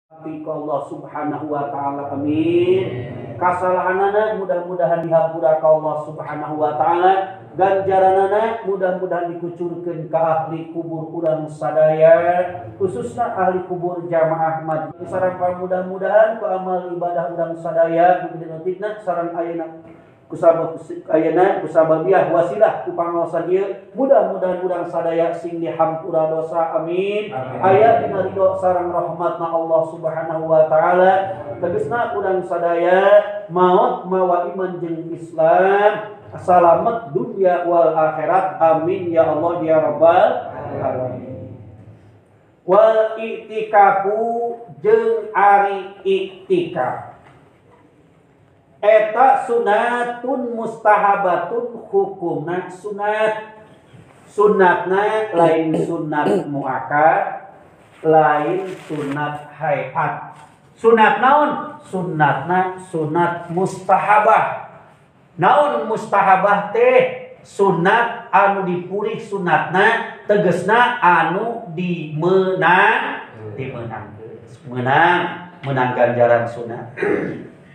Allah subhanahu wa ta'ala, amin. Kasalahanana mudah-mudahan dihampura ka Allah subhanahu wa ta'ala. Ganjaranana mudah-mudahan dikucurkeun ka ahli kubur urang sadaya, khususna ahli kubur jamaah masjid. Sareng mudah-mudahan ku amal ibadah urang sadaya mugi-mugi sareng ayeuna kusababiah wasilah ku pangaosan ieu mudah-mudahan urang sadaya sing dihampura dosa, amin. Aya dina ridho sareng rahmatna Allah subhanahu wa ta'ala. Tegasna urang sadaya maot mawa iman jeung Islam, salamet dunia wal akhirat, amin ya Allah ya rabbal alamin. Wal i'tikafu jeung ari i'tikaf eta sunatun mustahabatun, hukumna sunat. Sunatna lain sunat muakkad, lain sunat hayat. Sunat naon? Sunatna sunat mustahabah. Naon mustahabah teh? Sunat anu dipurih sunatna, tegesna anu menang ganjaran sunat.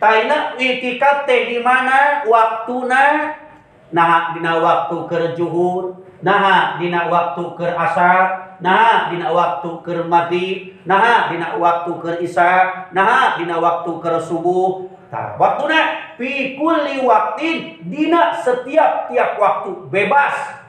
Taina i'tikaf teh di mana waktuna? Nah dina waktu keur zuhur, nah dina waktu keur asar, nah dina waktu keur maghrib, nah dina waktu keur isya, nah dina waktu keur subuh. Tah waktuna fi kulli waqtin, dina setiap tiap waktu bebas.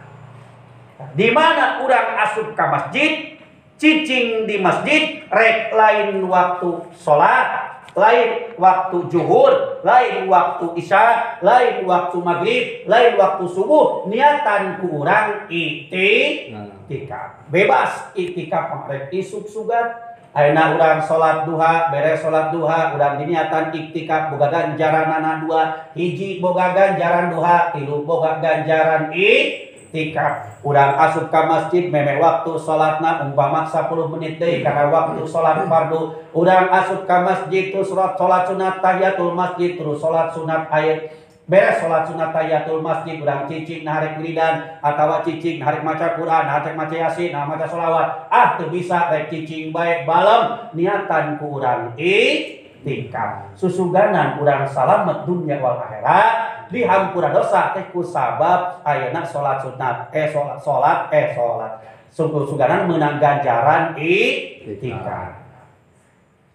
Di mana urang asup ka masjid, cicing di masjid, rek lain waktu salat, lain waktu zuhur, lain waktu isya, lain waktu maghrib, lain waktu subuh, niatan ku urang i'tikaf. Bebas i'tikaf rek isuk sugat. Ayeuna urang salat duha, beres salat duha urang diniatan i'tikaf boga ganjaranana dua, hiji boga ganjaran duha, tilu boga ganjaran i'tikaf. Urang asup ka masjid meme waktu salatna umpama 10 menit deui karena waktu salat fardu. Urang asup ka masjid terus salat sunat tahiyatul masjid, terus salat sunat ayat. Beres salat sunat tahiyatul masjid urang cicing narek wiridan atawa cicing narek maca Quran, narek maca Yasin, maca sholawat. Teu bisa rek cicing bae balem niatan ku urang i'tikaf. Susuganan urang salamet dunya wal akhirat, dihampura dosa teh ku sabab ayeuna salat sunat salat suganan meunang ganjaran i'tikaf.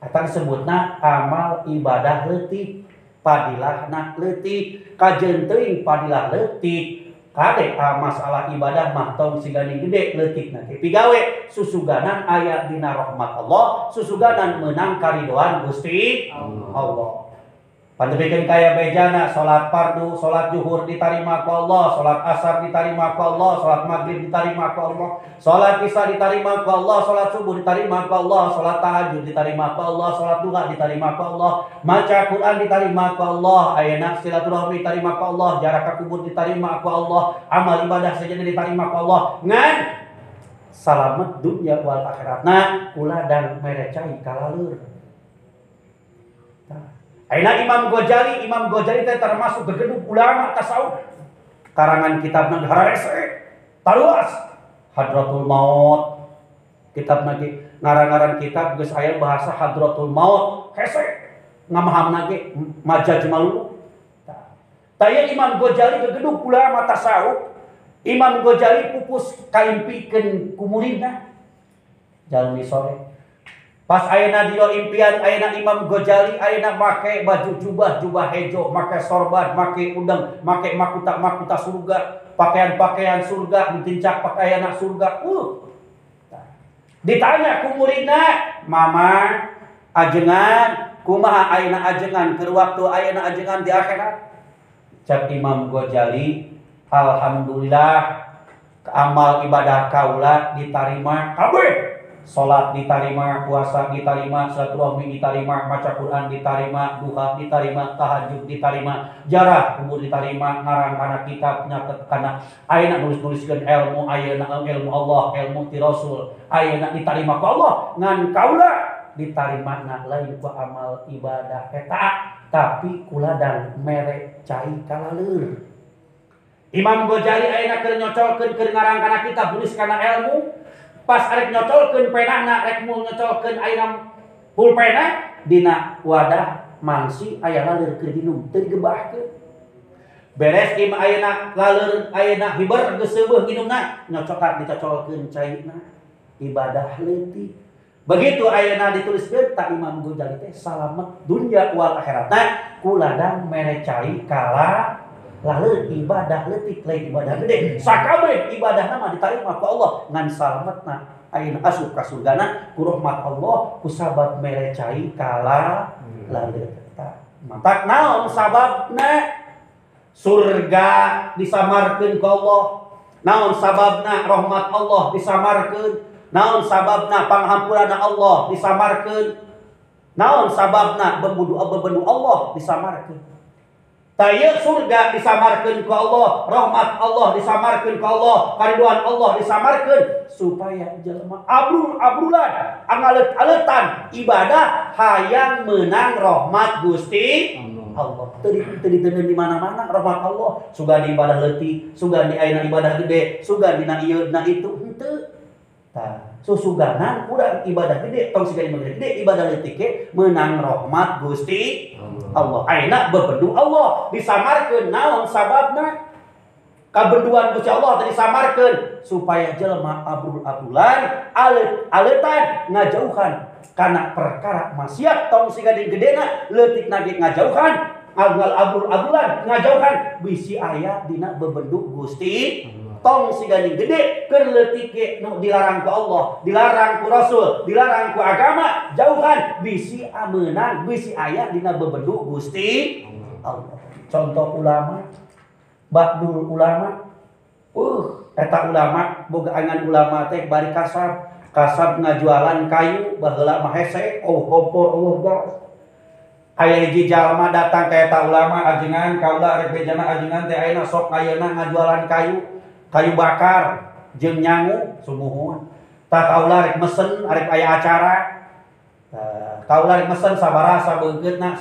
Eta disebutna amal ibadah leutik, padilahna leutik, kajeun teuing padilah leutik. Kade masalah ibadah mah tong sigani gede leutikna teh pigawe susuganan aya dina rahmat Allah, susuganan meunang karidoan Gusti Allah. Panjebikeun kaya bejana salat fardu, salat zuhur ditarima ku Allah, salat asar ditarima ku Allah, salat maghrib ditarima ku Allah, salat isya ditarima ku Allah, salat subuh ditarima ku Allah, salat tahajud ditarima ku Allah, salat duha ditarima ku Allah, maca Quran ditarima ku Allah, ayeuna silaturahmi ditarima ku Allah, jarak ka kubur ditarima ku Allah, amal ibadah sajadah ditarima ku Allah. Ngan salamet dunya wal akhiratna kula dan merecai kalaleur. Ayeuna Imam Ghazali teh termasuk gegedug ulama tasawuf. Karangan kitabna hararese taluas Hadratul Maut. Kitabna ge ngarang-ngarang kitab geus aya bahasa Hadratul Maut hese ngamahamna ge majaj malulu. Taya Imam Ghazali gegedug ulama tasawuf. Imam Ghazali pupus kaimpikeun ku muridna jalmi sore. Pas ayeuna dio impian ayeuna Imam Ghazali ayeuna make baju jubah hejo, make sorban, make udang, make makuta surga, pakaian surga, mentincak pakaian surga. Ditanya ku muridna, "Mama, ajengan kumaha ayeuna ajengan keur waktu ayeuna ajengan di akhirat?" Cak Imam Ghazali, "Alhamdulillah amal ibadah kaula ditarima kabeh. Salat ditarima, puasa ditarima, silaturahmi ditarima, maca Quran ditarima, duha ditarima, tahajud ditarima, jarak kubur ditarima, ngarang kana kitab nyatet kana ayeuna nulis-nuliskeun ilmu ayeuna ilmu Allah, ilmu ti Rasul, ayeuna ditarima ku Allah, ngan kaula ditarimana lain ku amal ibadah eta, tapi kula dan mere cai kalaleur." Imam Ghazali ayeuna keur nyocolkeun keur ngarang kana kitab nulis kana ilmu. Pas arek nyocolkeun penahna rek mul nyocolkeun ayeuna pulpena dina wadah mangsi aya laleur keur dinum teu digebahkeun. Beres im ayeuna laleur ayeuna hiber geus seueuh nginumna nyocokan dicocolkeun cairna ibadah leutik. Begitu ayeuna dituliskeun ta Imam Ghazali teh salamet dunya wal akhiratna kuladang mere cai kala laleur ibadah leutik lain ibadah gede. Sakabeh ibadahna mah ditarima ku Allah ngan salametna ayeuna asup ka surgana ku rahmat Allah ku sabab mere cai kala laleur eta. Mata naon sababna? Surga disamarkeun ku Allah. Naon sababna rahmat Allah disamarkeun? Naon sababna panghampuranna Allah disamarkeun? Naon sababna bebendu Allah disamarkeun? Taya surga disamarkeun ku Allah, rahmat Allah disamarkeun ku Allah, kariduan Allah disamarkeun supaya jelema abrul-abrulan angalet-aletan ibadah hayang menang rahmat Gusti Allah. Teu di mana-mana rahmat Allah, sugan di ibadah leutik, sugan di ayeuna ibadah gede, sugan dina ieu na itu henteu. Tah, susuganan urang ibadah gede, tong siga ibadah gede, ibadah leutik ge menang rahmat Gusti Allah. Ayeuna bebendu Allah disamarkeun naon sababna? Kabenduan Gusti Allah tadi disamarkeun supaya jelema abrul-abrulan alet-aletan ngajauhan kana perkara maksiat tong siga di gedena leutikna ge ngajauhan abrul-abrulan ngajauhan bisi aya dina bebendu Gusti tong siga di gede keur leutik ge nu dilarang ku Allah, dilarang ku Rasul, dilarang ku agama, jauhan bisi ameunang bisi aya dina bebendu Gusti Allah. Contoh ulama, Ba'dul ulama, eta ulama boga angan ulama teh bari kasab ngajualan kayu baheula mah hese kompor gas. Aya hiji jalma datang ka eta ulama, ajengan kaula arek bejana ajengan teh ayeuna sok ayeuna ngajualan kayu bakar jeung nyangu sumuhun. Tah kaula rek mesen arek aya acara. Kaula rek mesen sabaraha sabeungkeutna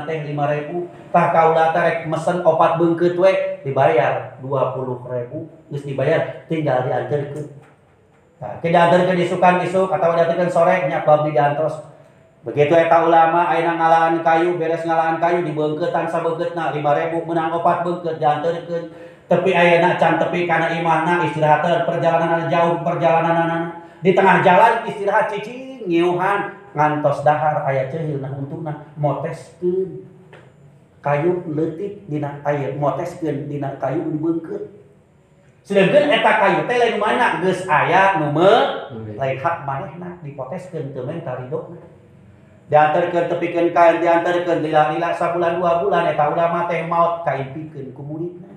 teh 5.000. Tah kaula teh rek mesen 4 beungkeut we dibayar 20.000. Geus dibayar tinggal dianterkeun. Tah ke dianterkeun isukan isuk atawa dianterkeun sore nya babdi diantos. Begitu eta ulama ayeuna ngalahan kayu beres ngalahan kayu dibeungkeutan sabeungkeutna 5.000 menang 4 beungkeut dianterkeun. Tapi ayeuna can tepi kana imahna istirahat perjalanan jauh perjalanan di tengah jalan istirahat cicing ngiuhan ngantos dahar aya ceheul nah untuna moteskeun kayu leutik dina aya moteskeun dina kayu dibeungkeut. Sedengkeun eta kayu teh lain mana geus aya nu lain hak manehna dipoteskeun teu men taridona. Dianterkeun tepikeun kain dianterkeun lila-lila sabulan 2 bulan eta ulama teh maot kaimpikeun ku muridna.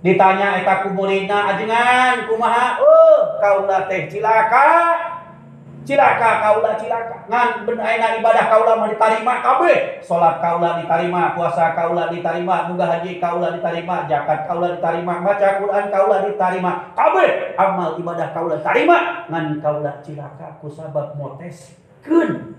Ditanya eta ku muridna, ajengan kumaha? Kaula teh cilaka kaula cilaka. Ngan ayeuna ibadah kaula mah ditarima kabeh. Salat kaula ditarima, puasa kaula ditarima, munggah haji kaula ditarima, zakat kaula ditarima, maca Quran kaula ditarima. Kabeh amal ibadah kaula ditarima. Ngan kaula cilaka ku sabab moteskeun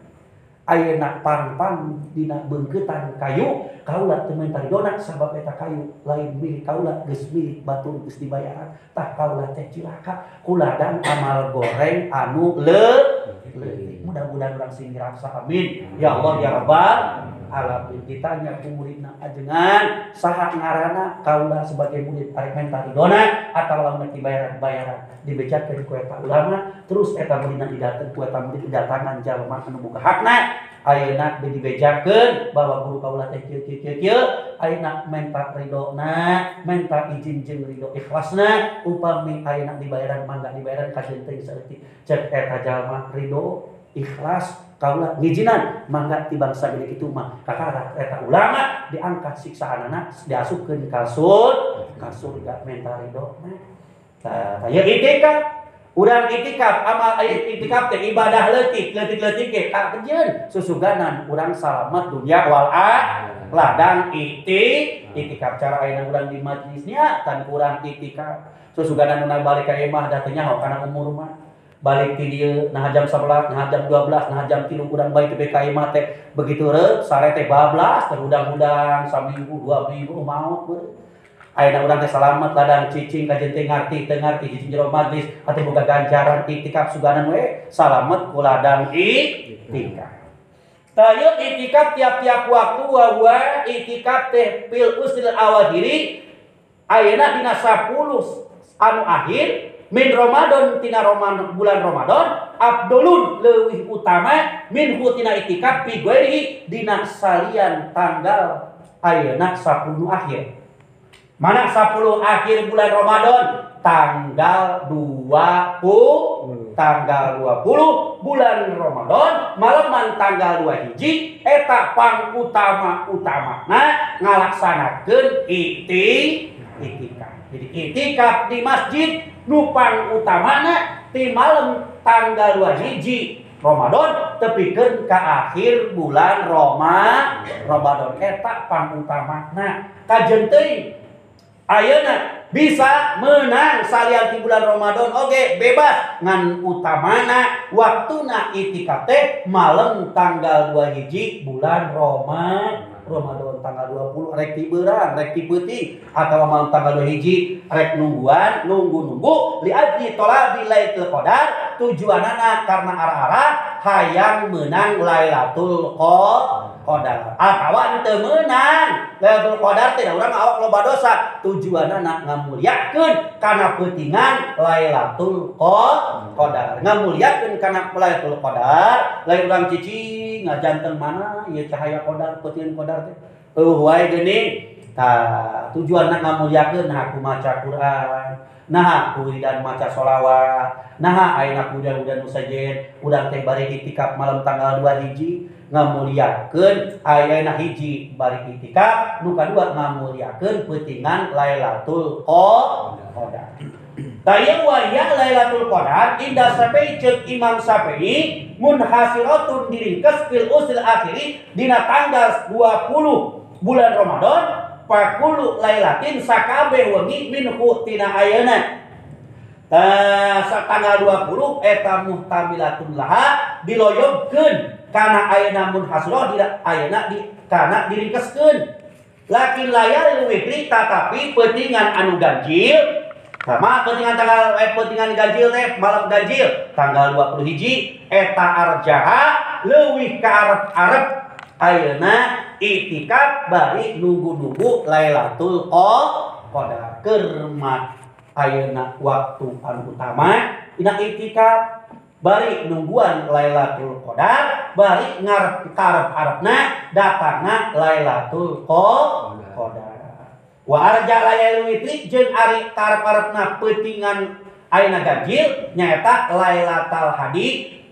ayeuna pang-pang dina beungkeutan kayu kaula teu menta ridona sabab eta kayu lain milik kaula geus milik batur geus dibayaran. Tah kaula teh cilaka kuladang amal goreng anu leutik. Mudah-mudahan urang sing ngrasa amin ya Allah ya Rabbal alamin. Ditanya ku muridna, ajengan saha ngaranna? Kaula sebagai murid arek menta ridona atawa lamun dibayaran dibejakeun ku eta ulama. Terus eta muridna didateng ku eta murid didatangan jalma anu boga hakna. Ayeuna dibejakeun bahwa guru kaula teh kieu ayeuna menta ridona, menta izin jeung ridho ikhlasna. Upami ayeuna dibayaran mangga dibayaran kajeun teh saeutik. Cek eta jalma ridho ikhlas kaula ngijinan mangga ti bangsa gede kitu mah kakara eta ulama diangkat siksaanana diasupkeun ka surga menta ridho. Tah aya itikaf. Urang itikaf amal itikaf teh ibadah leutik ge kajeun susuganan urang salamet dunya wal akhirat. Ladang itikaf cara ayeuna urang di majlisnya tan urang itikaf susuganan nu balik ka imah da teh nyaho kana umur mah balik ti dieu nah jam 11 nah jam 12 nah jam 3 urang balik teh ka imah teh begitu reup sare teh bablas terudang-udang saminggu 2 minggu maot Ayeuna urang teh salamet ladang cicing kajen teh ngarti cicing jero majlis atuh boga ganjaran iktikaf suganan we salamet ku ladang iktikaf. Tayo iktikaf tiap-tiap waktu wa iktikaf teh fil usril awadiri ayeuna dina 10 anu akhir min Ramadan tina bulan Ramadan abdulun leuwih utama min tina iktikaf fi ghairihi dina salian tanggal ayeuna 10 akhir. Mana 10 akhir bulan Ramadan? Tanggal 20 bulan Ramadan malaman tanggal 2 hiji eta pangutama-utamana ngalaksanakeun iktikaf. Jadi iktikaf di masjid nu pangutamaana ti malam tanggal 2 hiji Ramadan tepikeun ka akhir bulan Ramadan eta pangutamana. Kajen teuing ayeuna bisa menang salian di bulan Ramadan oge bebas ngan utamana waktuna iktikaf teh malam tanggal 2 hiji bulan Ramadan tanggal 20 rek ti beurang rek ti peuting atawa malam tanggal 2 hiji rek nunggu li ajli tolabi lailatul qadar tujuanana karena arah-arah hayang menang Lailatul Qadar atawa teu meunang Lailatul Qadar teh urang awak loba dosa tujuanana ngamulyakeun kana peutingan Lailatul Qadar ngamulyakeun kana Lailatul Qadar lain urang cicing ngajanteng mana ieu cahaya qadar peutingan qadar teh wae geuning tah tujuanna ngamulyakeun aku maca Quran nah kulidan maca sholawat nah ayeuna kulidan musajen urang teh bari iktikaf malam tanggal 2 hiji ngamulyakeun ayeuna hiji bari iktikaf nu kadua ngamulyakeun peutingan Lailatul Qadar. Tayang waya Lailatul Qadar indah Syafi'i ceuk Imam Syafi'i munhasiratun diringkes fil usil akhiri dina tanggal 20 bulan Ramadan pakulu lailatin sakabeh wengi minhu tina ayeuna tanggal 20 eta muhtamilatun laha diloyobkeun kana ayeuna munhasirah ayeuna kana diringkeskeun lakin layar witri tatapi peutingan anu ganjil sama peutingan ganjil teh malam ganjil tanggal 20 hiji eta arjaha leuwih ka arep-arep ayeuna iktikaf bari nunggu Lailatul Qadar keur ayeuna waktu anu utama dina iktikaf bari nungguan Lailatul Qadar bari ngarep-arepna datangna Lailatul Qadar wa arja layal witri jeung ari karep-arepna peutingan ayeuna ganjil nyaeta Lailatul Hadi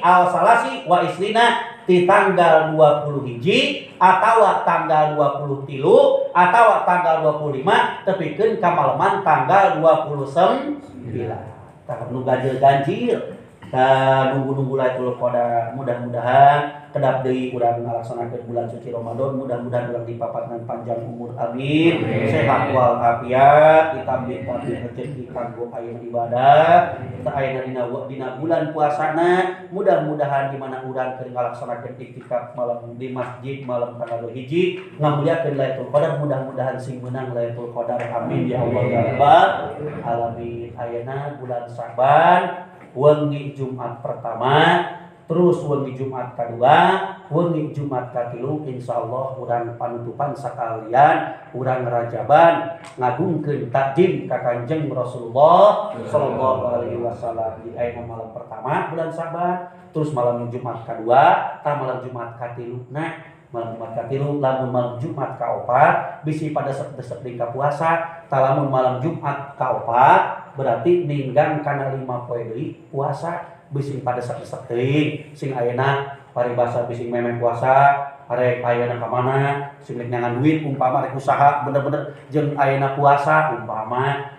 al salasi wa islina di tanggal 20 hiji atawa tanggal 23 atawa tanggal 25 tepikeun ka maleman tanggal 29 tanggal nu ganjil nunggu Lailatul Qadar mudah-mudahan kedap deui urang ngalaksanakeun bulan suci Ramadan mudah-mudahan urang dipapatkeun panjang umur amin sehat wal afiat ditambih rezeki kanggo ayeuna ibadah kita ayeuna dina bulan puasana mudah-mudahan di mana urang keur ngalaksanakeun iktikaf malam di masjid malam tanggal 2 hiji ngamulyakeun Lailatul Qadar mudah-mudahan sing meunang Lailatul Qadar amin ya Allah ya rabbal alamin. Ayeuna bulan Sa'ban wengi Jumat pertama terus wengi Jumat kedua wengi Jumat katilu insyaallah urang panutupan sakalian urang rajaban ngagungkeun takjim ka Kanjeng Rasulullah sallallahu alaihi wasallam di ayeuna malam pertama bulan Sa'ban terus malam Jumat kedua tah malam Jumat katilu malam Jumat katilu lamun malam Jumat kaopat bisi pada desep dingka puasa tah lamun malam Jumat kaopat berarti ninggang kana 5 poe deui puasa bising pada desep-desep teuing sing ayeuna paribasa bising memeh puasa arek ayeuna ka mana sing rek nyangan duit umpama rek usaha bener-bener jeung ayeuna puasa umpama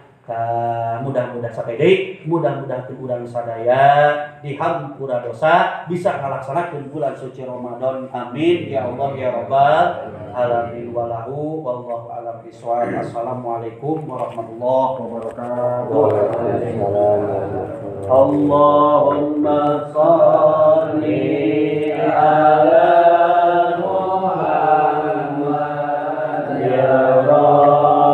mudah-mudahan sapede mudah-mudahan urang sadaya dihampura dosa bisa ngalaksanakeun bulan suci Ramadan amin ya Allah ya rabbal alamin walahu wallahu a'lam bishawab. Assalamualaikum warahmatullahi wabarakatuh. Allahumma shalli ala Muhammad ya Rabb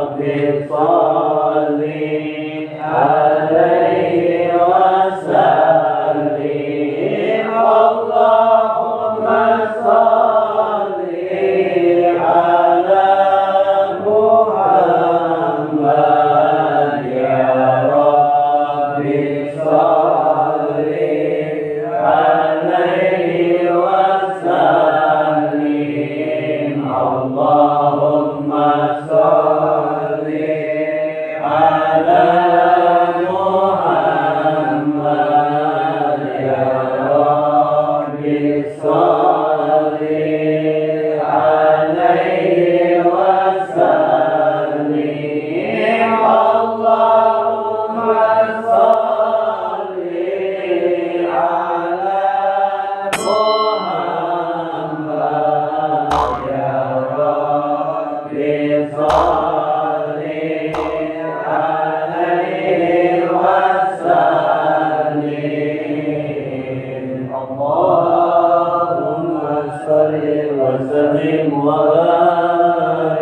وسلم وبارك